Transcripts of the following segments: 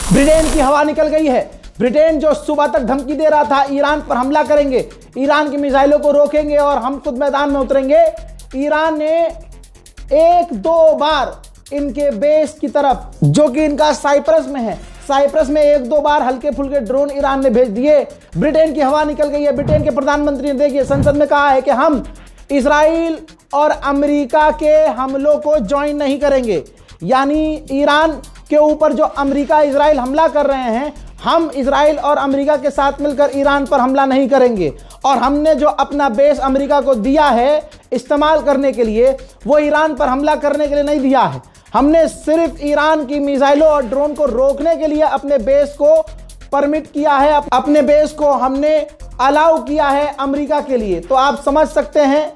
Britain की हवा निकल गई है। ब्रिटेन जो सुबह तक धमकी दे रहा था ईरान पर हमला करेंगे, ईरान की मिसाइलों को रोकेंगे और हम खुद मैदान में उतरेंगे, ईरान ने एक दो बार इनके बेस की तरफ, जो कि इनका साइप्रस में है, साइप्रस में एक दो बार हल्के फुल्के ड्रोन ईरान ने भेज दिए। ब्रिटेन की हवा निकल गई है। ब्रिटेन के प्रधानमंत्री ने देखिए संसद में कहा है कि हम इजराइल और अमेरिका के हमलों को ज्वाइन नहीं करेंगे, यानी ईरान के ऊपर जो अमेरिका इजराइल हमला कर रहे हैं, हम इजराइल और अमेरिका के साथ मिलकर ईरान पर हमला नहीं करेंगे। और हमने जो अपना बेस अमेरिका को दिया है इस्तेमाल करने के लिए, वो ईरान पर हमला करने के लिए नहीं दिया है। हमने सिर्फ ईरान की मिसाइलों और ड्रोन को रोकने के लिए अपने बेस को परमिट किया है, अपने बेस को हमने अलाउ किया है अमेरिका के लिए। तो आप समझ सकते हैं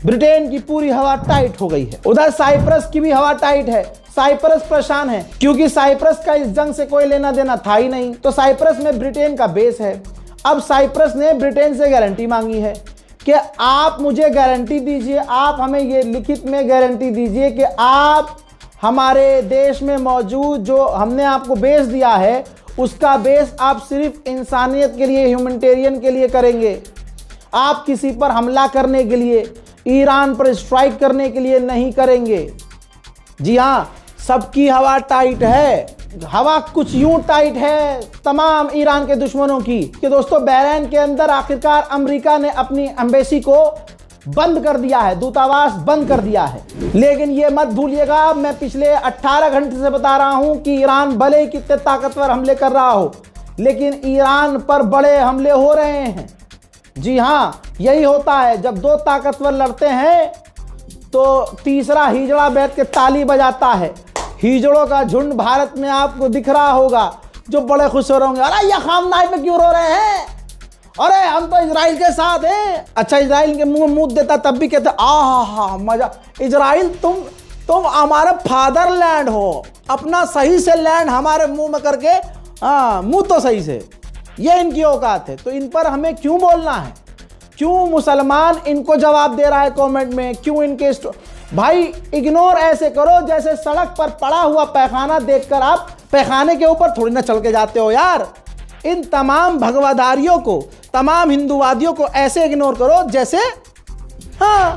ब्रिटेन की पूरी हवा टाइट हो गई है। उधर साइप्रस की भी हवा टाइट है। साइप्रस परेशान है क्योंकि साइप्रस का इस जंग से कोई लेना देना था ही नहीं। तो साइप्रस में ब्रिटेन का बेस है। अब साइप्रस ने ब्रिटेन से गारंटी मांगी है कि आप मुझे गारंटी दीजिए, आप हमें ये लिखित में गारंटी दीजिए कि आप हमारे देश में मौजूद जो हमने आपको बेस दिया है उसका बेस आप सिर्फ इंसानियत के लिए, ह्यूमैनिटेरियन के लिए करेंगे। आप किसी पर हमला करने के लिए, ईरान पर स्ट्राइक करने के लिए नहीं करेंगे। जी हाँ, सबकी हवा टाइट है। हवा कुछ यूं टाइट है तमाम ईरान के दुश्मनों की कि दोस्तों बहरीन के अंदर आखिरकार अमेरिका ने अपनी एम्बेसी को बंद कर दिया है, दूतावास बंद कर दिया है। लेकिन ये मत भूलिएगा, मैं पिछले 18 घंटे से बता रहा हूं कि ईरान भले ही कितने ताकतवर हमले कर रहा हो, लेकिन ईरान पर बड़े हमले हो रहे हैं। जी हाँ, यही होता है जब दो ताकतवर लड़ते हैं तो तीसरा हिजड़ा बैठ के ताली बजाता है। हिजड़ों का झुंड भारत में आपको दिख रहा होगा जो बड़े खुश हो रहे होंगे, अरे ये खामनाई पे क्यों रो रहे हैं, अरे हम तो इजराइल के साथ हैं। अच्छा, इजराइल के मुंह मुंह देता तब भी कहते आहा मजा, इजराइल तुम हमारे फादरलैंड हो, अपना सही से लैंड हमारे मुंह में करके, हाँ मुंह तो सही से, ये इनकी औकात है। तो इन पर हमें क्यों बोलना है? क्यों मुसलमान इनको जवाब दे रहा है कमेंट में? क्यों इनके भाई इग्नोर ऐसे करो जैसे सड़क पर पड़ा हुआ पैखाना देखकर आप पैखाने के ऊपर थोड़ी ना चल के जाते हो यार। इन तमाम भगवाधारियों को, तमाम हिंदूवादियों को ऐसे इग्नोर करो जैसे, हाँ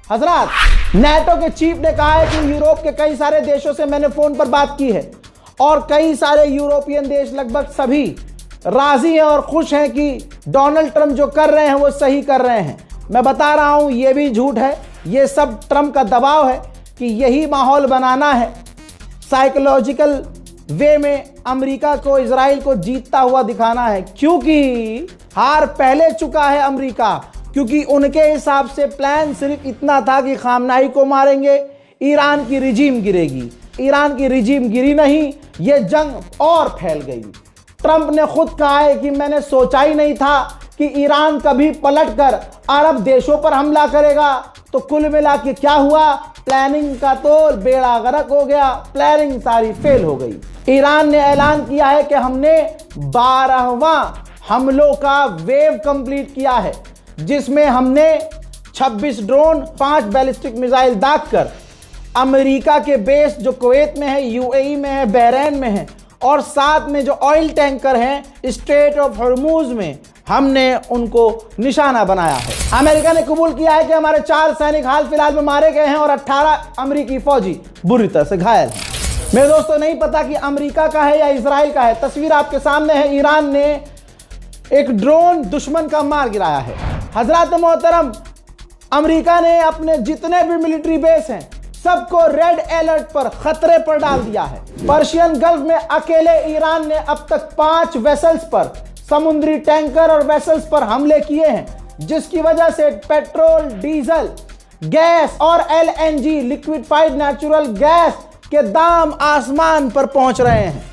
हजरात, नेटो के चीफ ने कहा है कि यूरोप के कई सारे देशों से मैंने फोन पर बात की है और कई सारे यूरोपियन देश लगभग सभी राजी हैं और खुश हैं कि डोनाल्ड ट्रंप जो कर रहे हैं वो सही कर रहे हैं। मैं बता रहा हूं ये भी झूठ है, ये सब ट्रंप का दबाव है कि यही माहौल बनाना है, साइकोलॉजिकल वे में अमेरिका को, इजराइल को जीतता हुआ दिखाना है। क्योंकि हार पहले चुका है अमेरिका, क्योंकि उनके हिसाब से प्लान सिर्फ इतना था कि खामनाई को मारेंगे, ईरान की रिजीम गिरेगी। ईरान की रिजीम गिरी नहीं, ये जंग और फैल गई। ट्रंप ने खुद कहा है कि मैंने सोचा ही नहीं था कि ईरान कभी पलटकर अरब देशों पर हमला करेगा। तो कुल मिला के क्या हुआ, प्लानिंग का तो बेड़ा गर्क हो गया, प्लानिंग सारी फेल हो गई। ईरान ने ऐलान किया है कि हमने 12वां हमलों का वेव कंप्लीट किया है, जिसमें हमने 26 ड्रोन, 5 बैलिस्टिक मिसाइल दागकर अमेरिका के बेस जो कुवैत में है, यूएई में है, बहरीन में है और साथ में जो ऑयल टैंकर हैं स्ट्रेट ऑफ हॉर्मूज में, हमने उनको निशाना बनाया है। अमेरिका ने कबूल किया है कि हमारे 4 सैनिक हाल फिलहाल में मारे गए हैं और 18 अमेरिकी फौजी बुरी तरह से घायल हैं। मेरे दोस्तों, नहीं पता कि अमेरिका का है या इजराइल का है, तस्वीर आपके सामने है। ईरान ने एक ड्रोन दुश्मन का मार गिराया है। हजरत मोहतरम, अमेरिका ने अपने जितने भी मिलिट्री बेस हैं सबको रेड अलर्ट पर, खतरे पर डाल दिया है। पर्शियन गल्फ में अकेले ईरान ने अब तक 5 वेसल्स पर, समुद्री टैंकर और वेसल्स पर हमले किए हैं, जिसकी वजह से पेट्रोल, डीजल, गैस और एलएनजी, लिक्विफाइड नेचुरल गैस के दाम आसमान पर पहुंच रहे हैं।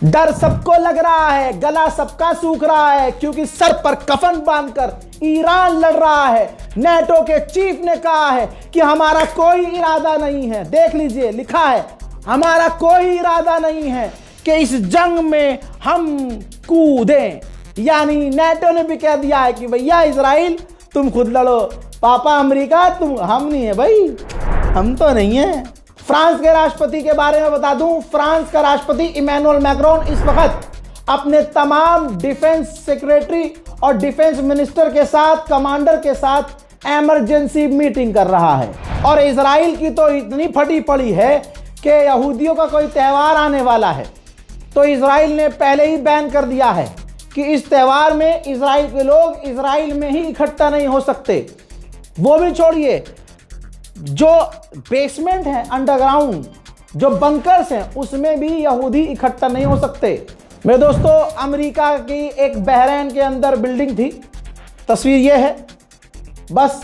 डर सबको लग रहा है, गला सबका सूख रहा है, क्योंकि सर पर कफन बांधकर ईरान लड़ रहा है। नेटो के चीफ ने कहा है कि हमारा कोई इरादा नहीं है, देख लीजिए लिखा है, हमारा कोई इरादा नहीं है कि इस जंग में हम कूदें। यानी नेटो ने भी कह दिया है कि भैया इजराइल तुम खुद लड़ो, पापा अमेरिका तुम, हम नहीं है भाई, हम तो नहीं है। फ्रांस के राष्ट्रपति के बारे में बता दूं, फ्रांस का राष्ट्रपति इमैनुअल मैक्रोन इस वक्त अपने तमाम डिफेंस सेक्रेटरी और डिफेंस मिनिस्टर के साथ, कमांडर के साथ इमरजेंसी मीटिंग कर रहा है। और इजराइल की तो इतनी फटी पड़ी है कि यहूदियों का कोई त्यौहार आने वाला है तो इजराइल ने पहले ही बैन कर दिया है कि इस त्यौहार में इजराइल के लोग इजराइल में ही इकट्ठा नहीं हो सकते। वो भी छोड़िए, जो बेसमेंट है, अंडरग्राउंड जो बंकर्स हैं, उसमें भी यहूदी इकट्ठा नहीं हो सकते। मेरे दोस्तों, अमेरिका की एक बहरैन के अंदर बिल्डिंग थी, तस्वीर ये है, बस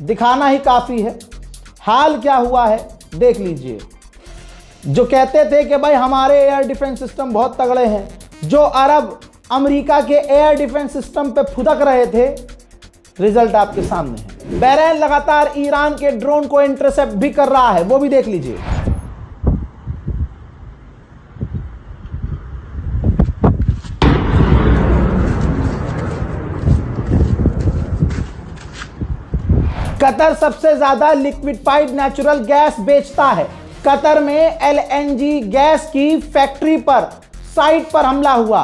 दिखाना ही काफ़ी है। हाल क्या हुआ है देख लीजिए। जो कहते थे कि भाई हमारे एयर डिफेंस सिस्टम बहुत तगड़े हैं, जो अरब अमेरिका के एयर डिफेंस सिस्टम पे फुदक रहे थे, रिजल्ट आपके सामने है। बहरैन लगातार ईरान के ड्रोन को इंटरसेप्ट भी कर रहा है, वो भी देख लीजिए। कतर सबसे ज्यादा लिक्विफाइड नेचुरल गैस बेचता है। कतर में एलएनजी गैस की फैक्ट्री पर, साइट पर हमला हुआ,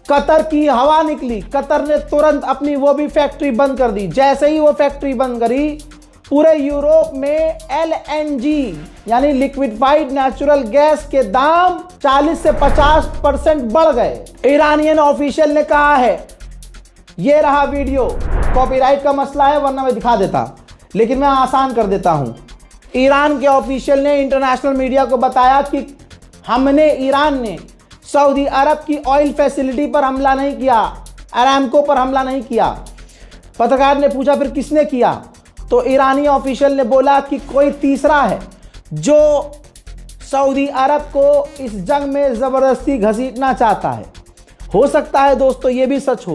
कतर की हवा निकली, कतर ने तुरंत अपनी वो भी फैक्ट्री बंद कर दी। जैसे ही वो फैक्ट्री बंद करी, पूरे यूरोप में एलएनजी यानी लिक्विफाइड नेचुरल गैस के दाम 40 से 50% बढ़ गए। ईरानियन ऑफिशियल ने कहा है, ये रहा वीडियो, कॉपीराइट का मसला है वरना मैं दिखा देता, लेकिन मैं आसान कर देता हूं। ईरान के ऑफिशियल ने इंटरनेशनल मीडिया को बताया कि ईरान ने सऊदी अरब की ऑयल फैसिलिटी पर हमला नहीं किया, अरामको पर हमला नहीं किया। पत्रकार ने पूछा फिर किसने किया, तो ईरानी ऑफिशियल ने बोला कि कोई तीसरा है जो सऊदी अरब को इस जंग में ज़बरदस्ती घसीटना चाहता है। हो सकता है दोस्तों ये भी सच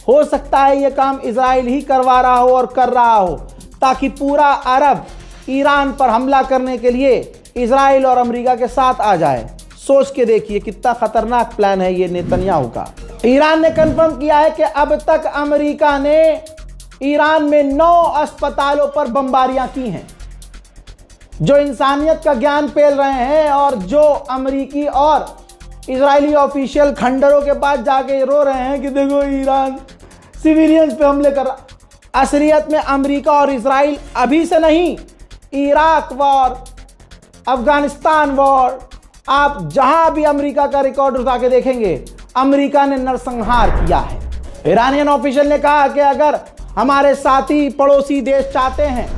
हो सकता है ये काम इजराइल ही करवा रहा हो और कर रहा हो, ताकि पूरा अरब ईरान पर हमला करने के लिए इजराइल और अमेरिका के साथ आ जाए। सोच के देखिए कितना खतरनाक प्लान है ये नेतन्याहू का। ईरान ने कंफर्म किया है कि अब तक अमेरिका ने ईरान में 9 अस्पतालों पर बमबारियां की हैं, जो इंसानियत का ज्ञान पेल रहे हैं और जो अमेरिकी और इजरायली ऑफिशियल खंडरों के पास जाके रो रहे हैं कि देखो ईरान सिविलियंस पे हमले कर रहा। असलियत में अमेरिका और इजराइल अभी से नहीं, इराक वॉर, अफगानिस्तान वॉर, आप जहां भी अमेरिका का रिकॉर्ड उठा के देखेंगे, अमेरिका ने नरसंहार किया है। ईरानियन ऑफिशियल ने कहा कि अगर हमारे साथी पड़ोसी देश चाहते हैं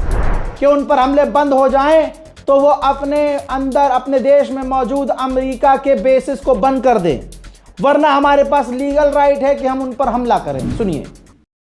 कि उन पर हमले बंद हो जाएं, तो वो अपने अंदर, अपने देश में मौजूद अमेरिका के बेसिस को बंद कर दें, वरना हमारे पास लीगल राइट है कि हम उन पर हमला करें। सुनिए।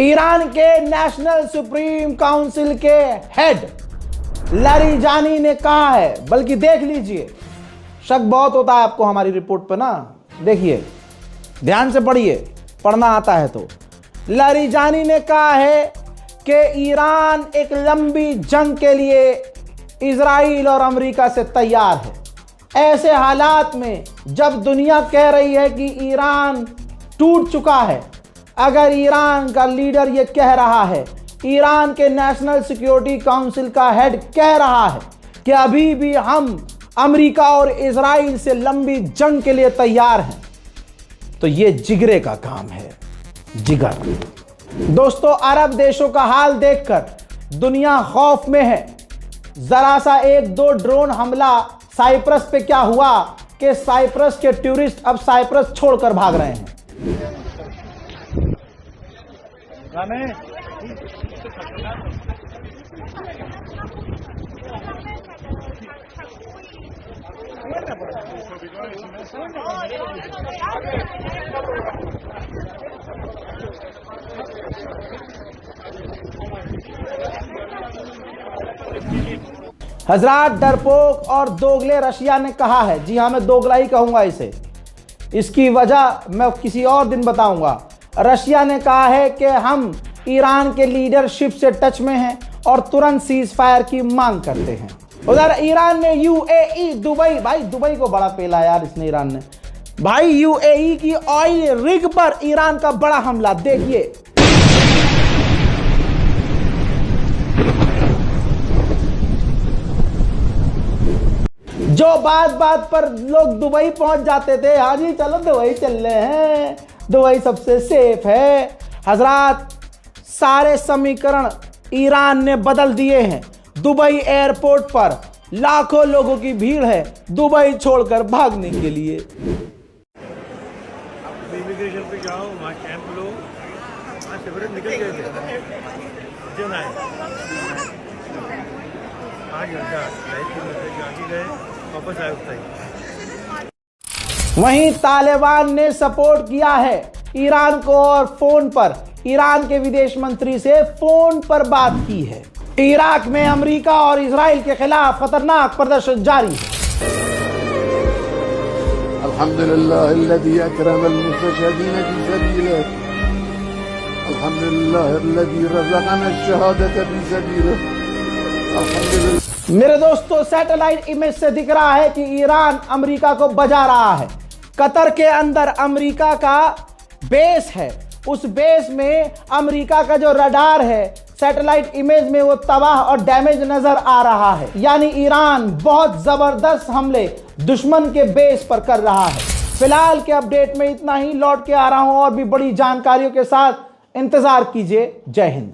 ईरान के नेशनल सुप्रीम काउंसिल के हेड लारिजानी ने कहा है, बल्कि देख लीजिए, शक बहुत होता है आपको हमारी रिपोर्ट पे ना, देखिए ध्यान से पढ़िए, पढ़ना आता है तो। लारिजानी ने कहा है कि ईरान एक लंबी जंग के लिए इजराइल और अमेरिका से तैयार है। ऐसे हालात में जब दुनिया कह रही है कि ईरान टूट चुका है, अगर ईरान का लीडर ये कह रहा है, ईरान के नेशनल सिक्योरिटी काउंसिल का हेड कह रहा है कि अभी भी हम अमेरिका और इजराइल से लंबी जंग के लिए तैयार हैं, तो ये जिगरे का काम है, जिगर। दोस्तों, अरब देशों का हाल देखकर दुनिया खौफ में है। जरा सा एक दो ड्रोन हमला साइप्रस पे क्या हुआ कि साइप्रस के टूरिस्ट अब साइप्रस छोड़कर भाग रहे हैं। हजरात, डरपोक और दोगले रशिया ने कहा है, जी हाँ, मैं दोगला ही कहूंगा इसे, इसकी वजह मैं किसी और दिन बताऊंगा। रशिया ने कहा है कि हम ईरान के लीडरशिप से टच में हैं और तुरंत सीज फायर की मांग करते हैं। उधर ईरान ने यूएई, दुबई, भाई दुबई को बड़ा पेला यार इसने, ईरान ने भाई यूएई की ऑयल रिग पर ईरान का बड़ा हमला। देखिए, जो बात बात पर लोग दुबई पहुंच जाते थे, हाँ जी चलो दुबई चल रहे हैं, दुबई सबसे सेफ है। हजरात, सारे समीकरण ईरान ने बदल दिए हैं। दुबई एयरपोर्ट पर लाखों लोगों की भीड़ है दुबई छोड़कर भागने के लिए। इमिग्रेशन पे जाओ, वहाँ कैंप लो, वहाँ सेपरेट निकल गए थे, जो ना 8 घंटा जाके गए, वापस आए उतना ही। वहीं तालिबान ने सपोर्ट किया है ईरान को और फोन पर ईरान के विदेश मंत्री से फोन पर बात की है। इराक में अमेरिका और इजराइल के खिलाफ खतरनाक प्रदर्शन जारी है। अल्हम्दुलिल्लाह अल्लज़ी अकरम अल-मुस्तशहीदीन फी सबीलिह, अल्हम्दुलिल्लाह अल्लज़ी रज़क़ना अश-शहादत फी सबीलिह, अल्हम्दुलिल्लाह। मेरे दोस्तों, सैटेलाइट इमेज से दिख रहा है कि ईरान अमेरिका को बजा रहा है। कतर के अंदर अमेरिका का बेस है, उस बेस में अमेरिका का जो रडार है सैटेलाइट इमेज में वो तबाह और डैमेज नजर आ रहा है। यानी ईरान बहुत जबरदस्त हमले दुश्मन के बेस पर कर रहा है। फिलहाल के अपडेट में इतना ही, लौट के आ रहा हूं और भी बड़ी जानकारियों के साथ। इंतजार कीजिए। जय हिंद।